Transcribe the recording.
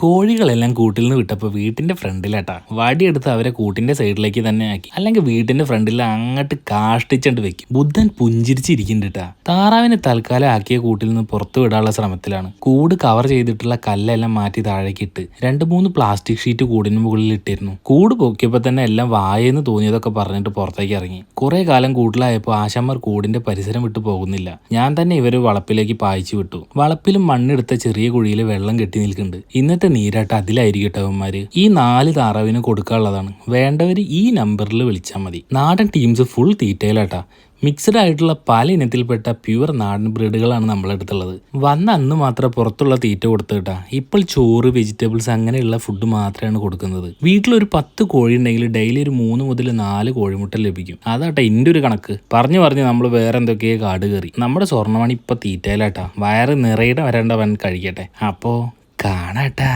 കോഴികളെല്ലാം കൂട്ടിൽ നിന്ന് വിട്ടപ്പോൾ വീട്ടിന്റെ ഫ്രണ്ടിലാട്ടാ വടിയെടുത്ത് അവരെ കൂട്ടിന്റെ സൈഡിലേക്ക് തന്നെ ആക്കി. അല്ലെങ്കിൽ വീട്ടിന്റെ ഫ്രണ്ടിൽ അങ്ങോട്ട് കാഷ്ടിച്ചണ്ട് വെക്കും. ബുദ്ധൻ പുഞ്ചിരിച്ചിരിക്കുന്നുണ്ട്. താറാവിനെ തൽക്കാലം ആക്കിയ കൂട്ടിൽ നിന്ന് പുറത്തു വിടാനുള്ള ശ്രമത്തിലാണ്. കൂട് കവർ ചെയ്തിട്ടുള്ള കല്ലെല്ലാം മാറ്റി താഴേക്ക് ഇട്ട് 2-3 പ്ലാസ്റ്റിക് ഷീറ്റ് കൂടിന് മുകളിൽ ഇട്ടിരുന്നു. കൂട് പൊക്കിയപ്പോൾ തന്നെ എല്ലാം വായെന്ന് തോന്നിയതൊക്കെ പറഞ്ഞിട്ട് പുറത്തേക്ക് ഇറങ്ങി. കുറെ കാലം കൂട്ടിലായപ്പോൾ ആശാന്മാർ കൂടിന്റെ പരിസരം വിട്ടു പോകുന്നില്ല. ഞാൻ തന്നെ ഇവര് വളപ്പിലേക്ക് പായിച്ചു വിട്ടു. വളപ്പിലും മണ്ണെടുത്ത ചെറിയ കുഴിയിൽ വെള്ളം കെട്ടി നിൽക്കുന്നുണ്ട്. ഇന്നത്തെ നീരാട്ട് അതിലായിരിക്കട്ടെ അവന്മാര്. ഈ 4 താറാവിന് കൊടുക്കാനുള്ളതാണ്. വേണ്ടവര് ഈ നമ്പറിൽ വിളിച്ചാൽ മതി. നാടൻ ടീംസ് ഫുൾ തീറ്റയിലാട്ടാ. മിക്സഡ് ആയിട്ടുള്ള പല ഇനത്തിൽപ്പെട്ട പ്യുവർ നാടൻ ബ്രീഡുകളാണ് നമ്മളെടുത്തുള്ളത്. വന്ന അന്ന് മാത്രം പുറത്തുള്ള തീറ്റ കൊടുത്തിട്ടാ. ഇപ്പോൾ ചോറ്, വെജിറ്റബിൾസ് അങ്ങനെയുള്ള ഫുഡ് മാത്രമാണ് കൊടുക്കുന്നത്. വീട്ടിലൊരു 10 കോഴി ഉണ്ടെങ്കിൽ ഡെയിലി ഒരു 3 മുതൽ 4 കോഴിമുട്ട ലഭിക്കും. അതാട്ടെ എൻ്റെ ഒരു കണക്ക്. പറഞ്ഞു നമ്മൾ വേറെ എന്തൊക്കെയോ കാട് കയറി. നമ്മുടെ സ്വർണ്ണമണി ഇപ്പൊ തീറ്റയിലാട്ടാ. വയറ് നിറയുടെ വരേണ്ടവൻ കഴിക്കട്ടെ. അപ്പോ കാണാട്ടാ.